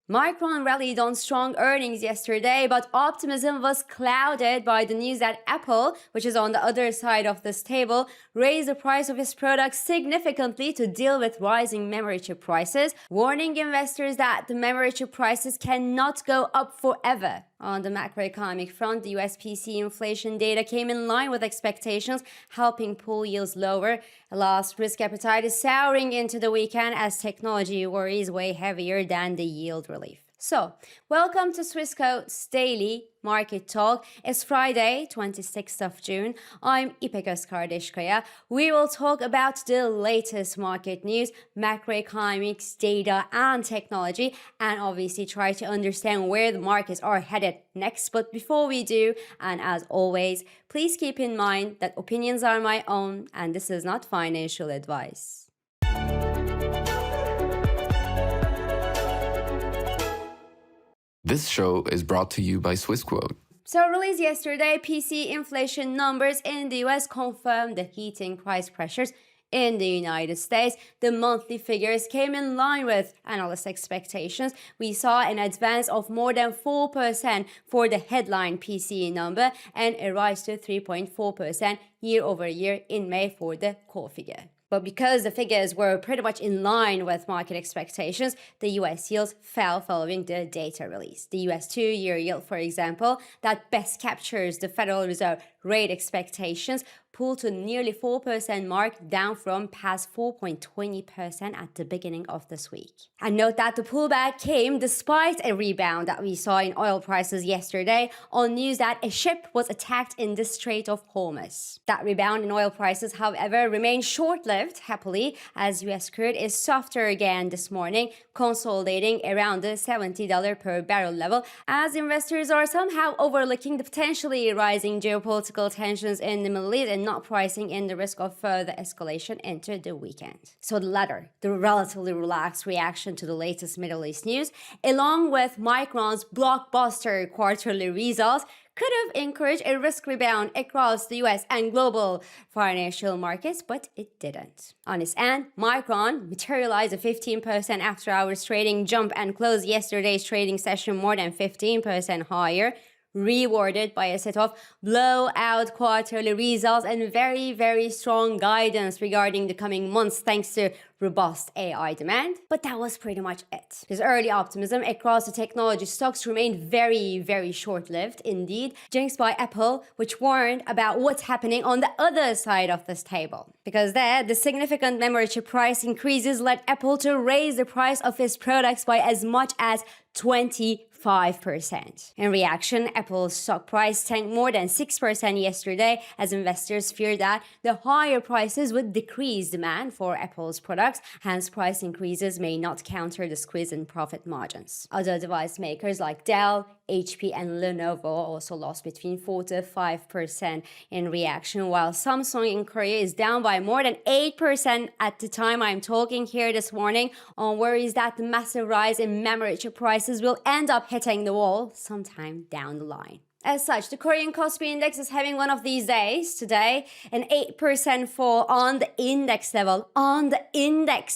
Micron rallied on strong earnings yesterday, but optimism was clouded by the news that Apple, which is on the other side of this table, raised the price of its products significantly to deal with rising memory chip prices, warning investors that the memory chip prices cannot go up forever. On the macroeconomic front, the US PC inflation data came in line with expectations, helping pull yields lower. Alas, risk appetite is souring into the weekend as technology worries weigh heavier than the yield relief. So, welcome to Swissquote's Daily Market Talk. It's Friday, 26th of June. I'm İpek Özkardeşkaya. We will talk about the latest market news, macroeconomics, data, and technology, and obviously try to understand where the markets are headed next. But before we do, and as always, please keep in mind that opinions are my own, and this is not financial advice. This show is brought to you by Swissquote. So released yesterday, PC inflation numbers in the US confirmed the heating price pressures in the United States. The monthly figures came in line with analyst expectations. We saw an advance of more than 4% for the headline PCE number and a rise to 3.4% year over year in May for the core figure. But because the figures were pretty much in line with market expectations, the US yields fell following the data release. The US 2-year yield, for example, that best captures the Federal Reserve rate expectations, pulled to nearly 4% mark, down from past 4.20% at the beginning of this week. And note that the pullback came despite a rebound that we saw in oil prices yesterday on news that a ship was attacked in the Strait of Hormuz. That rebound in oil prices, however, remained short-lived, happily, as US crude is softer again this morning, consolidating around the $70 per barrel level, as investors are somehow overlooking the potentially rising geopolitical tensions in the Middle East and not pricing in the risk of further escalation into the weekend. So the latter, the relatively relaxed reaction to the latest Middle East news, along with Micron's blockbuster quarterly results, could have encouraged a risk rebound across the US and global financial markets, but it didn't. On its end, Micron materialized a 15% after-hours trading jump and closed yesterday's trading session more than 15% higher, rewarded by a set of blowout quarterly results and very strong guidance regarding the coming months thanks to robust AI demand. But that was pretty much it. This early optimism across the technology stocks remained very short-lived indeed, jinxed by Apple, which warned about what's happening on the other side of this table. Because there, the significant memory chip price increases led Apple to raise the price of its products by as much as 25%. In reaction, Apple's stock price tanked more than 6% yesterday as investors feared that the higher prices would decrease demand for Apple's products, hence price increases may not counter the squeeze in profit margins. Other device makers like Dell, HP and Lenovo also lost between 4 to 5% in reaction, while Samsung in Korea is down by more than 8% at the time I'm talking here this morning on worries that the massive rise in memory chip prices will end up hitting the wall sometime down the line. As such, the Korean Kospi Index is having one of these days today, an 8% fall on the index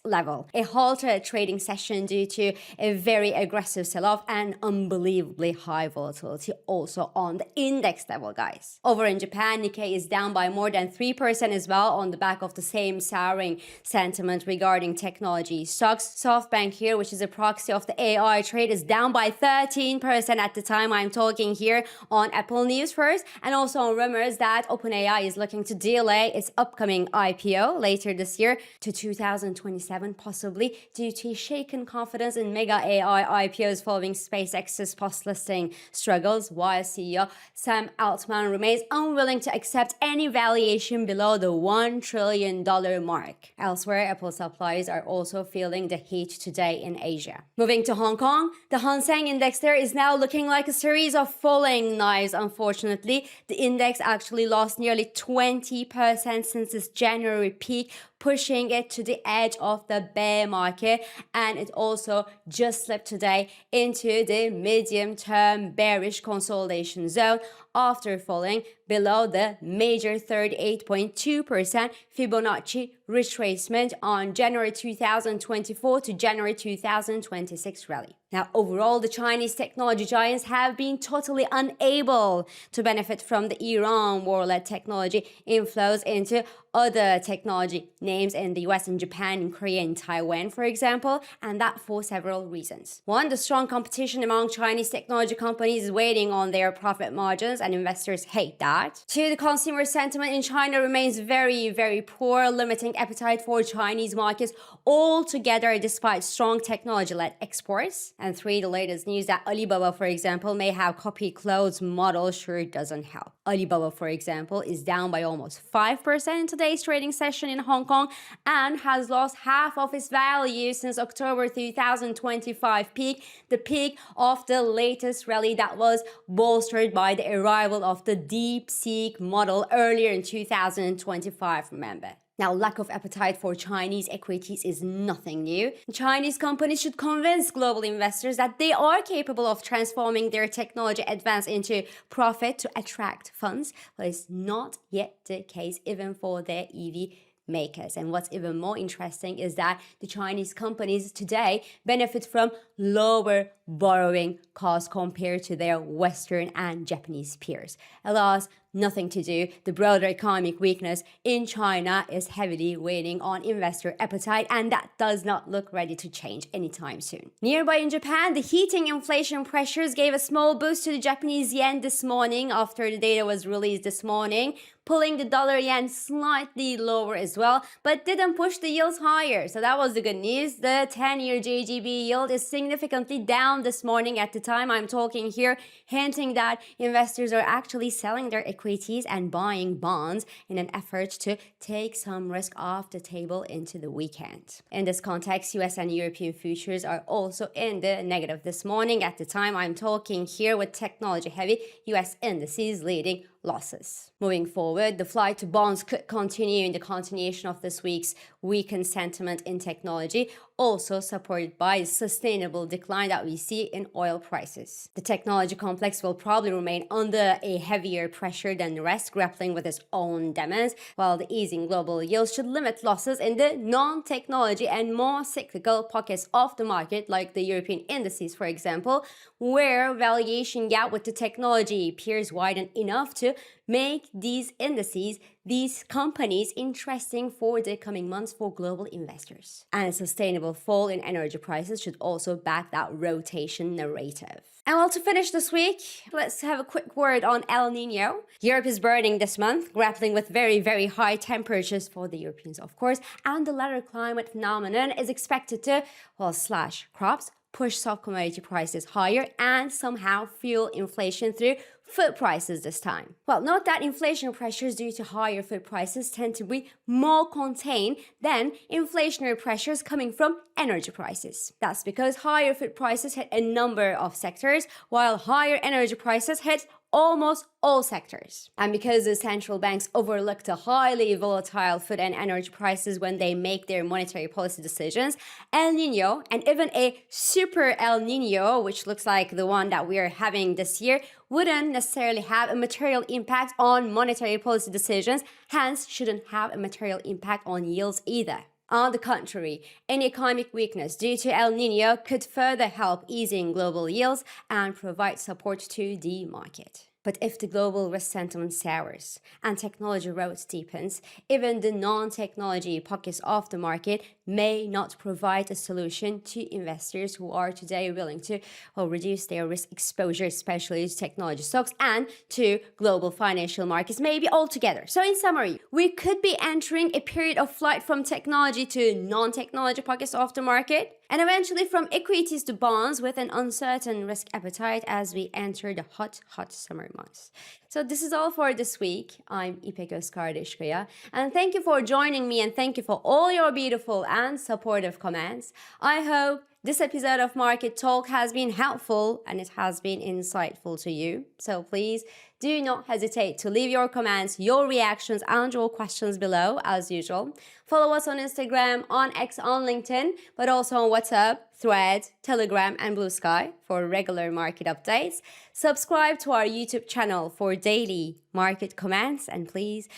level, a halted trading session due to a very aggressive sell-off and unbelievably high volatility also on the index level, guys. Over in Japan, Nikkei is down by more than 3% as well on the back of the same souring sentiment regarding technology stocks. SoftBank here, which is a proxy of the AI trade, is down by 13% at the time I'm talking here, on Apple news first, and also on rumors that OpenAI is looking to delay its upcoming IPO later this year to 2027 possibly due to shaken confidence in mega AI IPOs following SpaceX's post-listing struggles, while CEO Sam Altman remains unwilling to accept any valuation below the $1 trillion mark. Elsewhere, Apple suppliers are also feeling the heat today in Asia. Moving to Hong Kong, the Hang Seng Index there is now looking like a series of falling knives, unfortunately. The index actually lost nearly 20% since its January peak, pushing it to the edge of the bear market, and it also just slipped today into the medium-term bearish consolidation zone after falling below the major 38.2% Fibonacci retracement on January 2024 to January 2026 rally. Now, overall, the Chinese technology giants have been totally unable to benefit from the Iran war-led technology inflows into other technology names in the US and Japan and Korea and Taiwan, for example, and that for several reasons. One, the strong competition among Chinese technology companies is weighing on their profit margins, and investors hate that. Two, the consumer sentiment in China remains very, very poor, limiting appetite for Chinese markets altogether despite strong technology-led exports. And three, the latest news that Alibaba, for example, may have copied clothes model sure doesn't help. Alibaba, for example, is down by almost 5% in today's trading session in Hong Kong and has lost half of its value since October 2025 peak, the peak of the latest rally that was bolstered by the arrival of the DeepSeek model earlier in 2025, remember. Now, lack of appetite for Chinese equities is nothing new. Chinese companies should convince global investors that they are capable of transforming their technology advance into profit to attract funds, but it's not yet the case even for their EV makers. And what's even more interesting is that the Chinese companies today benefit from lower borrowing costs compared to their Western and Japanese peers. Alas, nothing to do. The broader economic weakness in China is heavily weighing on investor appetite, and that does not look ready to change anytime soon. Nearby in Japan, the heating inflation pressures gave a small boost to the Japanese yen this morning after the data was released this morning, pulling the dollar yen slightly lower as well, but didn't push the yields higher. So that was the good news. The 10-year JGB yield is significantly down this morning at the time I'm talking here, hinting that investors are actually selling their equities and buying bonds in an effort to take some risk off the table into the weekend. In this context, US and European futures are also in the negative this morning at the time I'm talking here, with technology-heavy US indices leading losses. Moving forward, the flight to bonds could continue in the continuation of this week's weakened sentiment in technology, also supported by the sustainable decline that we see in oil prices. The technology complex will probably remain under a heavier pressure than the rest, grappling with its own demons, while the easing global yields should limit losses in the non-technology and more cyclical pockets of the market, like the European indices, for example, where valuation gap with the technology peers widen enough to make these indices, these companies, interesting for the coming months for global investors. And a sustainable fall in energy prices should also back that rotation narrative. And well, to finish this week, let's have a quick word on El Nino. Europe is burning this month, grappling with very, very high temperatures for the Europeans, of course, and the latter climate phenomenon is expected to, well, slash crops, push soft commodity prices higher, and somehow fuel inflation through food prices this time. Well, note that inflation pressures due to higher food prices tend to be more contained than inflationary pressures coming from energy prices. That's because higher food prices hit a number of sectors, while higher energy prices hit almost all sectors. And because the central banks overlook the highly volatile food and energy prices when they make their monetary policy decisions, El Nino, and even a super El Nino, which looks like the one that we are having this year, wouldn't necessarily have a material impact on monetary policy decisions, hence shouldn't have a material impact on yields either. On the contrary, any economic weakness due to El Nino could further help easing global yields and provide support to the market. But if the global risk sentiment sours and technology road steepens, even the non-technology pockets of the market may not provide a solution to investors who are today willing to reduce their risk exposure, especially to technology stocks and to global financial markets, maybe altogether. So in summary, we could be entering a period of flight from technology to non-technology pockets of the market, and eventually from equities to bonds with an uncertain risk appetite as we enter the hot summer months. So this is all for this week. I'm İpek Özkardeşkaya, and thank you for joining me, and thank you for all your beautiful and supportive comments. I hope this episode of Market Talk has been helpful and it has been insightful to you. So please Do not hesitate to leave your comments, your reactions, and your questions below, as usual. Follow us on Instagram, on X, on LinkedIn, but also on WhatsApp, Threads, Telegram, and Blue Sky for regular market updates. Subscribe to our YouTube channel for daily market comments, and please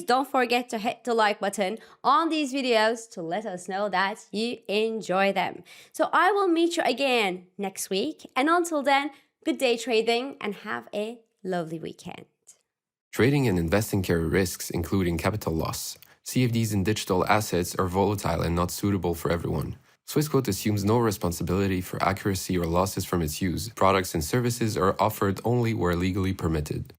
don't forget to hit the like button on these videos to let us know that you enjoy them. So I will meet you again next week, and until then, good day trading and have a lovely weekend. Trading and investing carry risks, including capital loss. CFDs in digital assets are volatile and not suitable for everyone. Swissquote assumes no responsibility for accuracy or losses from its use. Products and services are offered only where legally permitted.